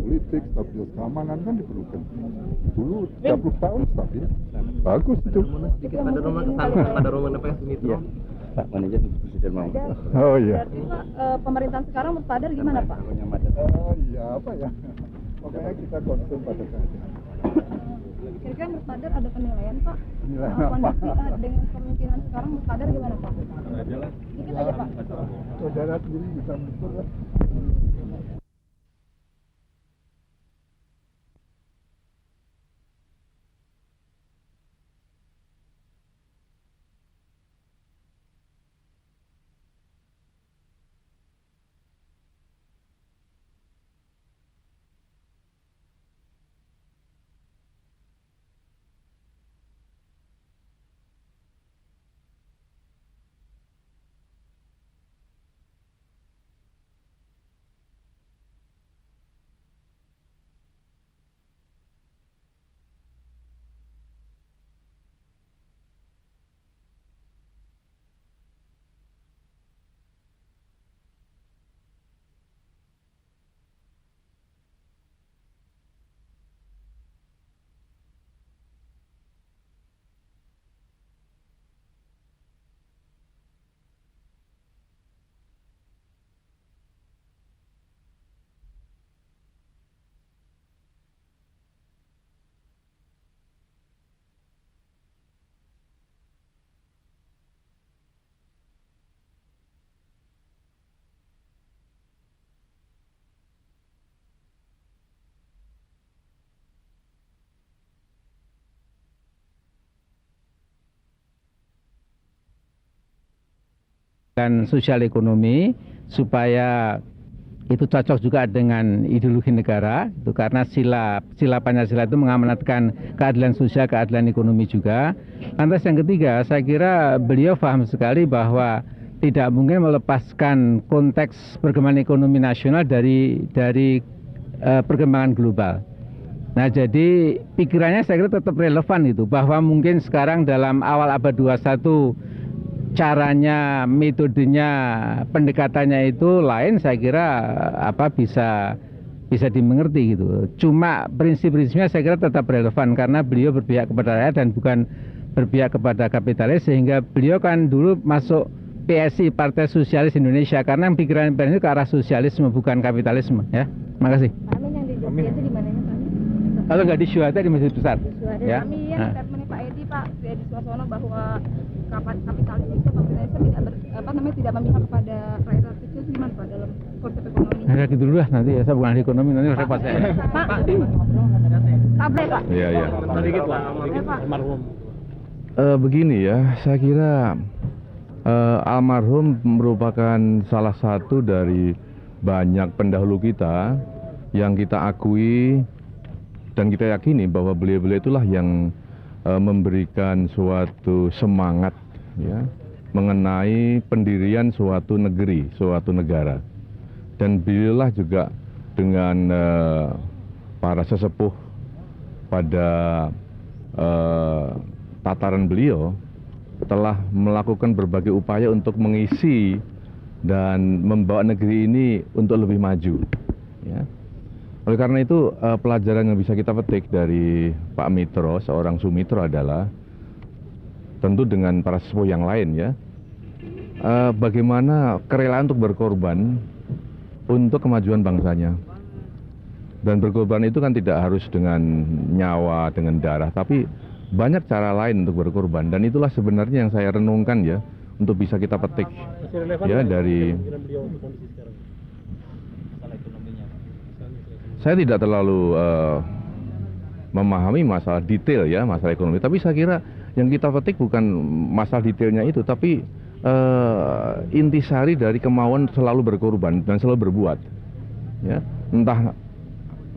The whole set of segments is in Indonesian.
Politik, stabilitas keamanan kan diperlukan. Dulu 30 tahun stabil. Bagus itu. Sedikit pada Roman PS itu. Iya. Pak Manajer Presiden mau. Oh iya. Berarti Pak, pemerintahan sekarang Muktadir gimana Pak? Iya apa ya? Makanya kita concern pada keadaan. Kira-kira Muktadir ada penilaian Pak? Penilaian Kondisi apa? dengan kepemimpinan sekarang Muktadir gimana Pak? Dikit aja Pak. Saudara sendiri bisa mengukur lah. Dan sosial ekonomi supaya itu cocok juga dengan ideologi negara itu karena sila Pancasila itu mengamanatkan keadilan sosial, keadilan ekonomi juga. Lantas yang ketiga, saya kira beliau paham sekali bahwa tidak mungkin melepaskan konteks perkembangan ekonomi nasional dari perkembangan global. Nah, jadi pikirannya saya kira tetap relevan itu bahwa mungkin sekarang dalam awal abad 21 caranya, metodenya, pendekatannya itu lain, saya kira bisa dimengerti gitu. Cuma prinsip-prinsipnya saya kira tetap relevan karena beliau berpihak kepada rakyat dan bukan berpihak kepada kapitalis, sehingga beliau kan dulu masuk PSI, Partai Sosialis Indonesia, karena pikiran itu ke arah sosialisme bukan kapitalisme ya. Makasih. Amin yang di Jogja itu di mananya Pak? Kalau nggak di Syuhada di Masjid Besar. Ya. Kami statementnya Pak Edi Pak, Edi Suarsono bahwa kapitalis itu tidak memihak kepada rakyat kecil, gimana Pak dalam konsep ekonomi? Ya gitu dulu lah, nanti ya saya bukan ahli ekonomi, nanti repot saya. Pak, tablet Pak. Iya iya. Sedikit lah, almarhum. Begini ya, saya kira almarhum merupakan salah satu dari banyak pendahulu kita yang kita akui dan kita yakini bahwa beliau-beliau itulah yang memberikan suatu semangat ya mengenai pendirian suatu negeri, suatu negara. Dan beliaulah juga dengan para sesepuh pada tataran beliau telah melakukan berbagai upaya untuk mengisi dan membawa negeri ini untuk lebih maju ya. Oleh karena itu pelajaran yang bisa kita petik dari Pak Mitro, seorang Sumitro adalah tentu dengan para sesepuh yang lain ya, bagaimana kerelaan untuk berkorban untuk kemajuan bangsanya. Dan berkorban itu kan tidak harus dengan nyawa, dengan darah, tapi banyak cara lain untuk berkorban. Dan itulah sebenarnya yang saya renungkan ya, untuk bisa kita petik ya dari saya tidak terlalu memahami masalah detail ya, masalah ekonomi. Tapi saya kira yang kita petik bukan masalah detailnya itu, tapi intisari dari kemauan selalu berkorban dan selalu berbuat. Ya, entah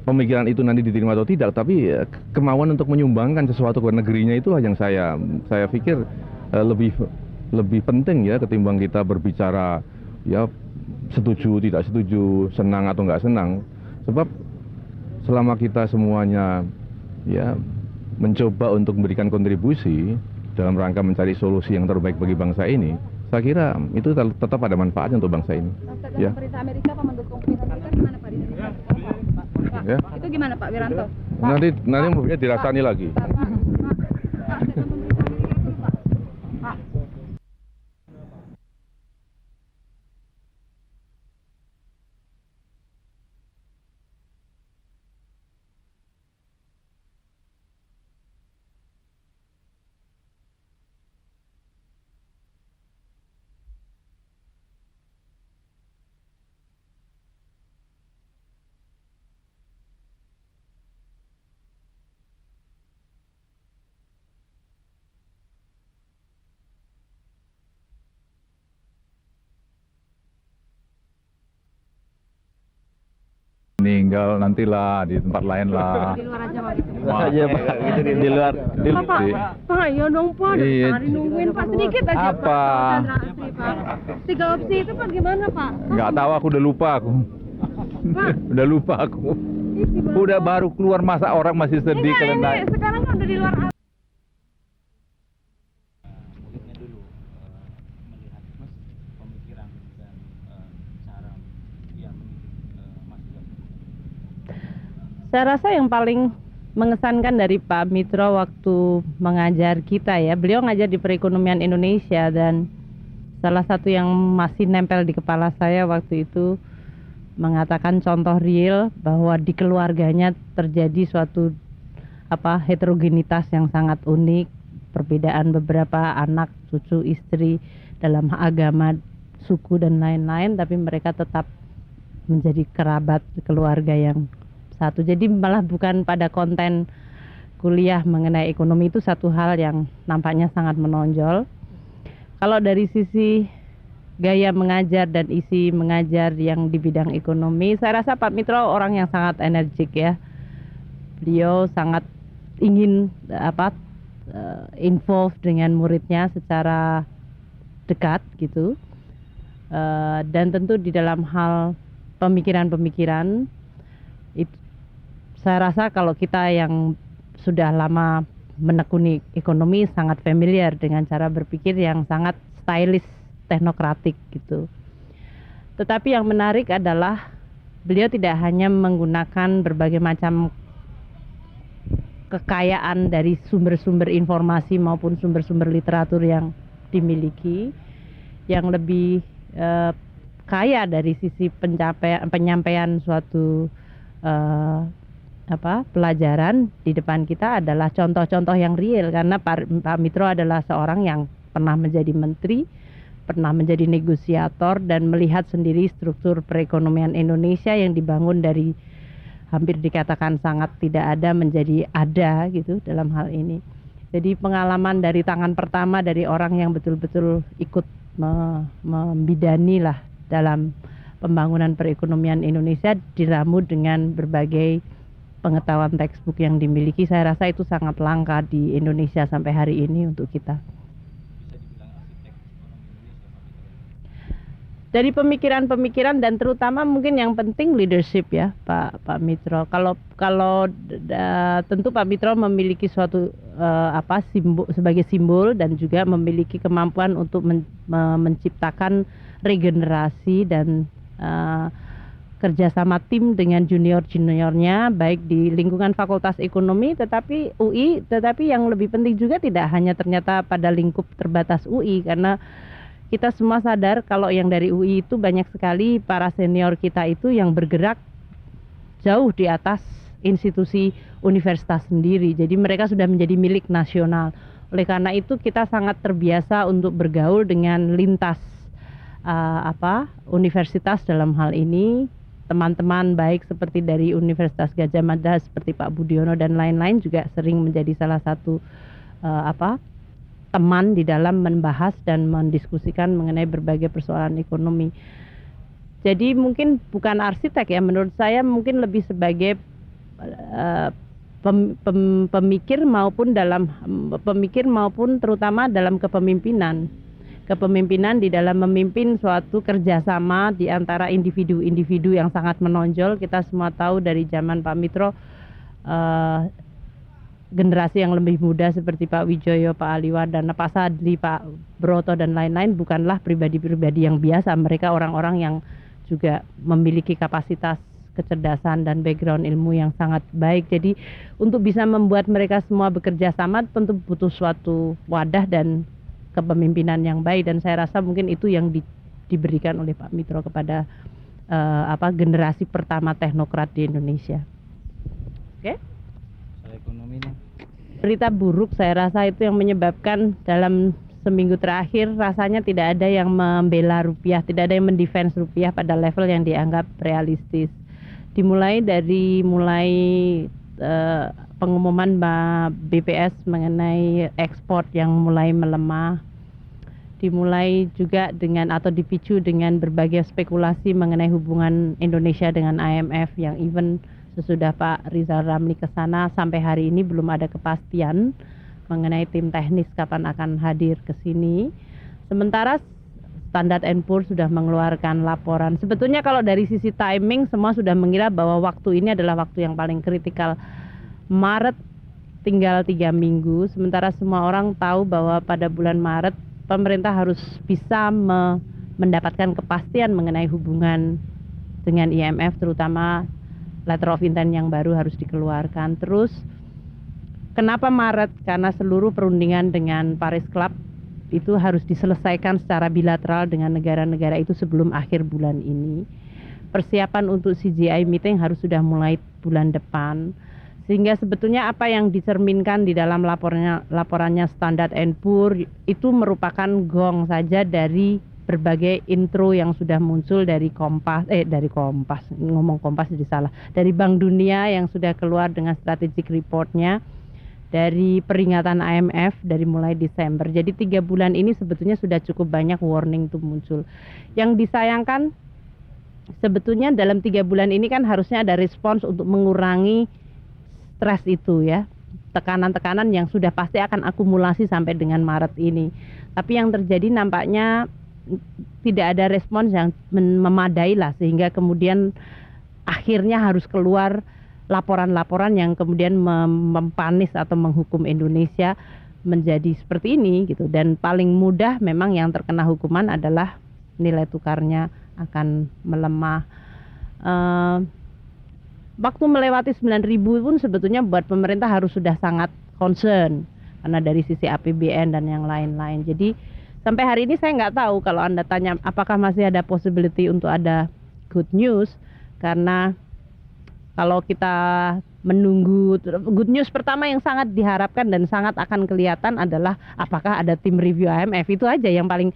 pemikiran itu nanti diterima atau tidak, tapi kemauan untuk menyumbangkan sesuatu ke negerinya itu yang saya pikir lebih penting ya ketimbang kita berbicara ya setuju tidak setuju, senang atau nggak senang. Sebab selama kita semuanya ya mencoba untuk memberikan kontribusi dalam rangka mencari solusi yang terbaik bagi bangsa ini, saya kira itu tetap ada manfaatnya untuk bangsa ini. Ya. Pemerintah Amerika, Pak, mendukung pemerintah Amerika gimana Pak di Indonesia? Pak, Ya. itu gimana Pak Wiranto? Nanti mungkin dirasani lagi. Pak, statement pemerintah Amerika dulu, Pak. Pak. Meninggal nantilah di tempat lain lah. Di luar aja Pak gitu. Aja Pak, gitu di luar. Pak, ya dong Pak, Iya. hari nungguin Pak sedikit aja Apa? Pak. Sandra Asri, Pak. 3 opsi itu Pak gimana Pak? Nggak tahu, aku udah lupa aku. Pak, Udah lupa aku. isi Bapak. Udah baru keluar masa orang masih sedih Enggak, kalian naik. ini sekarang kan udah di luar. Saya rasa yang paling mengesankan dari Pak Mitro waktu mengajar kita ya, beliau ngajar di perekonomian Indonesia, dan salah satu yang masih nempel di kepala saya waktu itu mengatakan contoh real bahwa di keluarganya terjadi suatu heterogenitas yang sangat unik, perbedaan beberapa anak, cucu, istri dalam agama, suku dan lain-lain, tapi mereka tetap menjadi kerabat keluarga yang satu. Jadi malah bukan pada konten kuliah mengenai ekonomi itu satu hal yang nampaknya sangat menonjol. Kalau dari sisi gaya mengajar dan isi mengajar yang di bidang ekonomi, saya rasa Pak Mitro orang yang sangat energik ya. Beliau sangat ingin involve dengan muridnya secara dekat gitu. Dan tentu di dalam hal pemikiran-pemikiran itu, saya rasa kalau kita yang sudah lama menekuni ekonomi sangat familiar dengan cara berpikir yang sangat stylish, teknokratik gitu. Tetapi yang menarik adalah beliau tidak hanya menggunakan berbagai macam kekayaan dari sumber-sumber informasi maupun sumber-sumber literatur yang dimiliki, yang lebih kaya dari sisi penyampaian suatu pelajaran di depan kita adalah contoh-contoh yang real, karena Pak Mitro adalah seorang yang pernah menjadi menteri, pernah menjadi negosiator, dan melihat sendiri struktur perekonomian Indonesia yang dibangun dari hampir dikatakan sangat tidak ada menjadi ada gitu dalam hal ini. Jadi pengalaman dari tangan pertama dari orang yang betul-betul ikut membidani lah dalam pembangunan perekonomian Indonesia, diramu dengan berbagai pengetahuan textbook yang dimiliki. Saya rasa itu sangat langka di Indonesia sampai hari ini untuk kita. Dari pemikiran-pemikiran dan terutama mungkin yang penting leadership ya Pak Mitro. Kalau tentu Pak Mitro memiliki suatu sebagai simbol dan juga memiliki kemampuan untuk menciptakan regenerasi dan kerjasama tim dengan junior-juniornya baik di lingkungan Fakultas Ekonomi tetapi UI, tetapi yang lebih penting juga tidak hanya ternyata pada lingkup terbatas UI, karena kita semua sadar kalau yang dari UI itu banyak sekali para senior kita itu yang bergerak jauh di atas institusi universitas sendiri, jadi mereka sudah menjadi milik nasional. Oleh karena itu kita sangat terbiasa untuk bergaul dengan lintas universitas dalam hal ini, teman-teman baik seperti dari Universitas Gadjah Mada seperti Pak Budiono dan lain-lain juga sering menjadi salah satu teman di dalam membahas dan mendiskusikan mengenai berbagai persoalan ekonomi. Jadi mungkin bukan arsitek ya, menurut saya mungkin lebih sebagai pemikir maupun terutama dalam kepemimpinan di dalam memimpin suatu kerjasama di antara individu-individu yang sangat menonjol. Kita semua tahu dari zaman Pak Mitro, generasi yang lebih muda seperti Pak Wijoyo, Pak Aliwardana, Pak Sadli, Pak Broto dan lain-lain bukanlah pribadi-pribadi yang biasa. Mereka orang-orang yang juga memiliki kapasitas kecerdasan dan background ilmu yang sangat baik. Jadi untuk bisa membuat mereka semua bekerja sama tentu butuh suatu wadah dan kepemimpinan yang baik, dan saya rasa mungkin itu yang diberikan oleh Pak Mitro kepada generasi pertama teknokrat di Indonesia. Oke? Berita buruk saya rasa itu yang menyebabkan dalam seminggu terakhir rasanya tidak ada yang membela rupiah, tidak ada yang mendefense rupiah pada level yang dianggap realistis. Dimulai dari pengumuman BPS mengenai ekspor yang mulai melemah, dimulai juga dengan atau dipicu dengan berbagai spekulasi mengenai hubungan Indonesia dengan IMF yang even sesudah Pak Rizal Ramli ke sana sampai hari ini belum ada kepastian mengenai tim teknis kapan akan hadir ke sini. Sementara Standard & Poor's sudah mengeluarkan laporan. Sebetulnya kalau dari sisi timing semua sudah mengira bahwa waktu ini adalah waktu yang paling kritikal. Maret tinggal 3 minggu, sementara semua orang tahu bahwa pada bulan Maret pemerintah harus bisa mendapatkan kepastian mengenai hubungan dengan IMF, terutama letter of intent yang baru harus dikeluarkan. Terus kenapa Maret? Karena seluruh perundingan dengan Paris Club itu harus diselesaikan secara bilateral dengan negara-negara itu sebelum akhir bulan ini. Persiapan untuk CGI meeting harus sudah mulai bulan depan. Sehingga sebetulnya apa yang dicerminkan di dalam laporannya Standard & Poor's itu merupakan gong saja dari berbagai intro yang sudah muncul dari Kompas, dari Bank Dunia yang sudah keluar dengan strategic reportnya, dari peringatan IMF dari mulai Desember. Jadi 3 bulan ini sebetulnya sudah cukup banyak warning itu muncul. Yang disayangkan sebetulnya dalam 3 bulan ini kan harusnya ada respons untuk mengurangi stres itu ya, tekanan-tekanan yang sudah pasti akan akumulasi sampai dengan Maret ini. Tapi yang terjadi nampaknya tidak ada respons yang memadai lah, sehingga kemudian akhirnya harus keluar laporan-laporan yang kemudian mempanis atau menghukum Indonesia menjadi seperti ini gitu. Dan paling mudah memang yang terkena hukuman adalah nilai tukarnya akan melemah. Waktu melewati 9.000 pun sebetulnya buat pemerintah harus sudah sangat concern karena dari sisi APBN dan yang lain-lain. Jadi sampai hari ini saya nggak tahu, kalau Anda tanya apakah masih ada possibility untuk ada good news, karena kalau kita menunggu good news pertama yang sangat diharapkan dan sangat akan kelihatan adalah apakah ada tim review IMF. Itu aja yang paling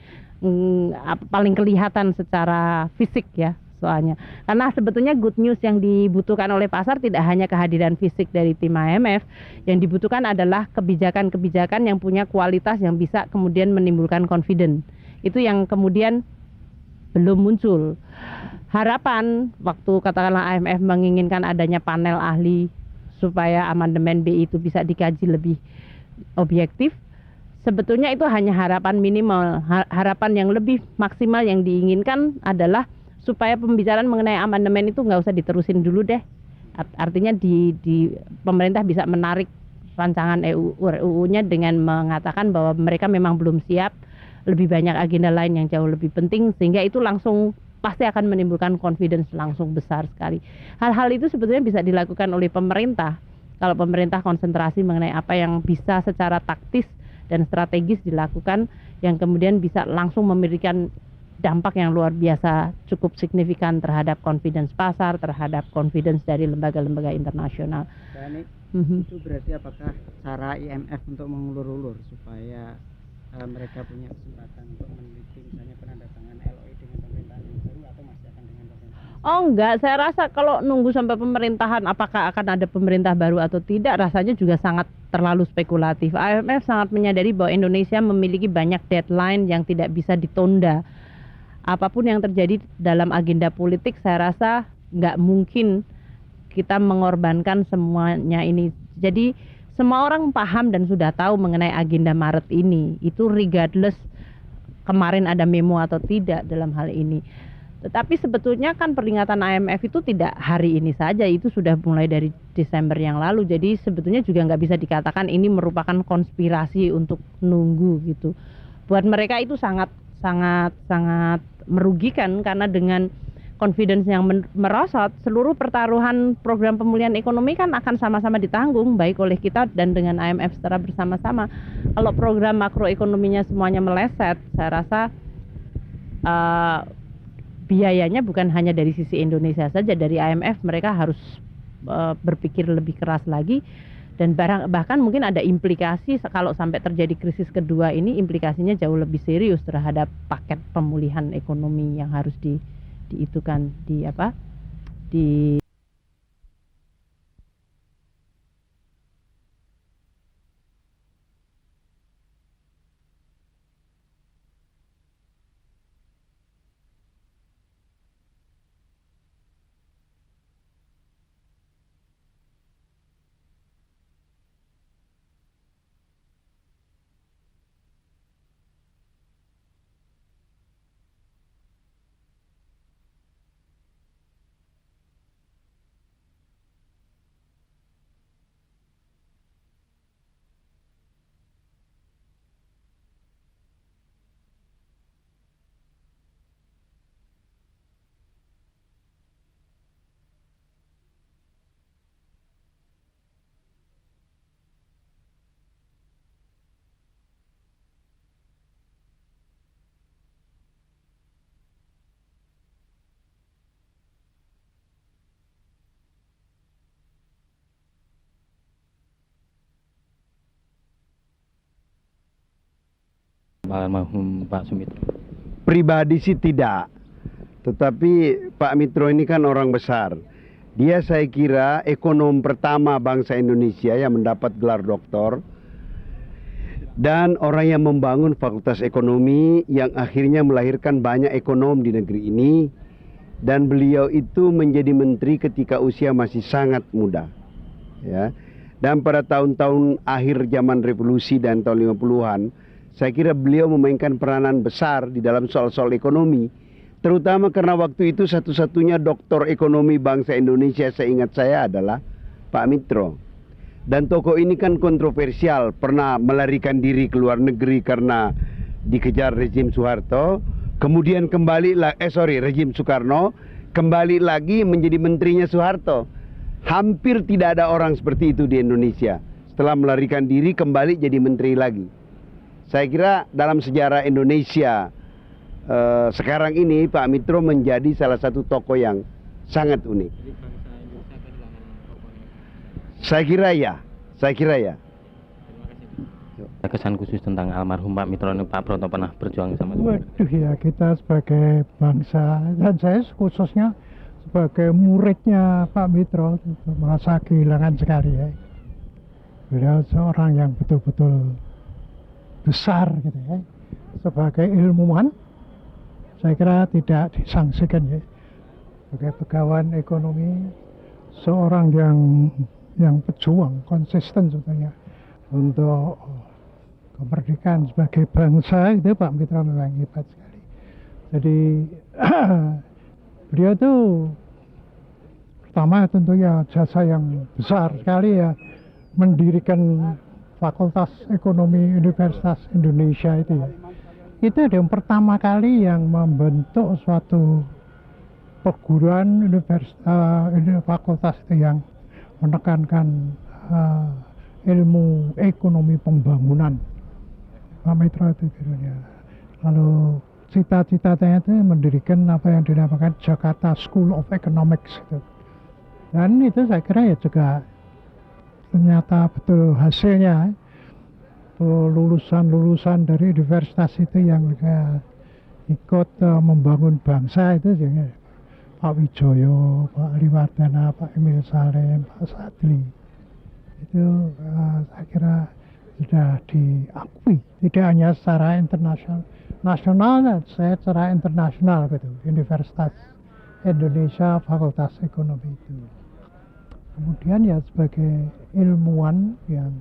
kelihatan secara fisik ya soalnya. Karena sebetulnya good news yang dibutuhkan oleh pasar tidak hanya kehadiran fisik dari tim IMF, yang dibutuhkan adalah kebijakan-kebijakan yang punya kualitas yang bisa kemudian menimbulkan confidence. Itu yang kemudian belum muncul. Harapan waktu katakanlah IMF menginginkan adanya panel ahli supaya amandemen BI itu bisa dikaji lebih objektif, sebetulnya itu hanya harapan minimal. Harapan yang lebih maksimal yang diinginkan adalah supaya pembicaraan mengenai amandemen itu nggak usah diterusin dulu deh. Artinya di pemerintah bisa menarik rancangan RUU-nya dengan mengatakan bahwa mereka memang belum siap, lebih banyak agenda lain yang jauh lebih penting, sehingga itu langsung pasti akan menimbulkan confidence langsung besar sekali. Hal-hal itu sebetulnya bisa dilakukan oleh pemerintah kalau pemerintah konsentrasi mengenai apa yang bisa secara taktis dan strategis dilakukan, yang kemudian bisa langsung memberikan dampak yang luar biasa cukup signifikan terhadap confidence pasar, terhadap confidence dari lembaga-lembaga internasional. Itu berarti apakah cara IMF untuk mengulur-ulur supaya mereka punya kesempatan untuk meneliti misalnya penandatangan LOI dengan pemerintahan yang baru, atau masih akan dengan pemerintahan? Oh enggak, saya rasa kalau nunggu sampai pemerintahan apakah akan ada pemerintah baru atau tidak rasanya juga sangat terlalu spekulatif. IMF sangat menyadari bahwa Indonesia memiliki banyak deadline yang tidak bisa ditunda. Apapun yang terjadi dalam agenda politik saya rasa nggak mungkin kita mengorbankan semuanya ini. Jadi semua orang paham dan sudah tahu mengenai agenda Maret ini. Itu regardless kemarin ada memo atau tidak dalam hal ini. Tetapi sebetulnya kan peringatan IMF itu tidak hari ini saja, itu sudah mulai dari Desember yang lalu. Jadi sebetulnya juga nggak bisa dikatakan ini merupakan konspirasi untuk nunggu gitu. Buat mereka itu sangat merugikan karena dengan confidence yang merosot, seluruh pertaruhan program pemulihan ekonomi kan akan sama-sama ditanggung baik oleh kita dan dengan IMF secara bersama-sama. Kalau program makroekonominya semuanya meleset, saya rasa biayanya bukan hanya dari sisi Indonesia saja, dari IMF mereka harus berpikir lebih keras lagi dan bahkan mungkin ada implikasi kalau sampai terjadi krisis kedua ini, implikasinya jauh lebih serius terhadap paket pemulihan ekonomi yang harus diitukan di almarhum Pak Sumitro? Pribadi sih tidak, tetapi Pak Mitro ini kan orang besar. Dia saya kira ekonom pertama bangsa Indonesia yang mendapat gelar doktor dan orang yang membangun fakultas ekonomi yang akhirnya melahirkan banyak ekonom di negeri ini, dan beliau itu menjadi menteri ketika usia masih sangat muda, ya. Dan pada tahun-tahun akhir zaman revolusi dan tahun 50-an, saya kira beliau memainkan peranan besar di dalam soal-soal ekonomi, terutama karena waktu itu satu-satunya doktor ekonomi bangsa Indonesia seingat saya adalah Pak Mitro. Dan tokoh ini kan kontroversial, pernah melarikan diri ke luar negeri karena dikejar rezim Soeharto, kemudian rezim Soekarno, kembali lagi menjadi menterinya Soeharto. Hampir tidak ada orang seperti itu di Indonesia. Setelah melarikan diri kembali jadi menteri lagi. Saya kira dalam sejarah Indonesia sekarang ini Pak Mitro menjadi salah satu tokoh yang sangat unik. Saya kira ya. Kesan khusus tentang almarhum Pak Mitro ini, Pak Broto pernah berjuang sama dia? Waduh ya, kita sebagai bangsa dan saya khususnya sebagai muridnya Pak Mitro merasa kehilangan sekali ya. Beliau seorang yang betul-betul besar gitu ya. Sebagai ilmuwan saya kira tidak disangsikan ya. Sebagai pegawai ekonomi, seorang yang pejuang konsisten sebetulnya untuk kemerdekaan sebagai bangsa, itu Pak Mitro memang hebat sekali. Jadi beliau itu pertama tentunya jasa yang besar sekali ya, mendirikan Fakultas Ekonomi Universitas Indonesia itu ya. Itu yang pertama kali yang membentuk suatu perguruan fakultas itu yang menekankan ilmu ekonomi pembangunan. Pak Mitro itu ya. Lalu cita-citanya itu mendirikan apa yang dinamakan Jakarta School of Economics gitu. Dan itu saya kira ya juga ternyata betul hasilnya. Lulusan-lulusan dari universitas itu yang ikut membangun bangsa itu Pak Wijoyo, Pak Liwardana, Pak Emil Salem, Pak Sadli. Itu saya kira sudah diakui, tidak hanya secara internasional, nasional, saya secara internasional gitu, Universitas Indonesia Fakultas Ekonomi itu. Kemudian ya sebagai ilmuwan yang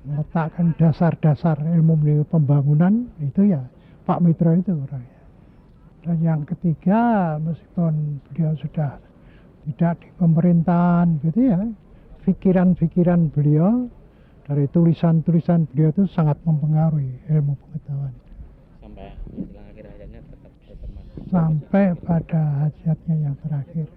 meletakkan dasar-dasar ilmu pembangunan itu ya Pak Mitro itu orangnya. Dan yang ketiga, meskipun beliau sudah tidak di pemerintahan gitu ya, pikiran-pikiran beliau dari tulisan-tulisan beliau itu sangat mempengaruhi ilmu pengetahuan. Sampai menjelang akhir hayatnya tetap masih. Sampai pada hajatnya yang terakhir.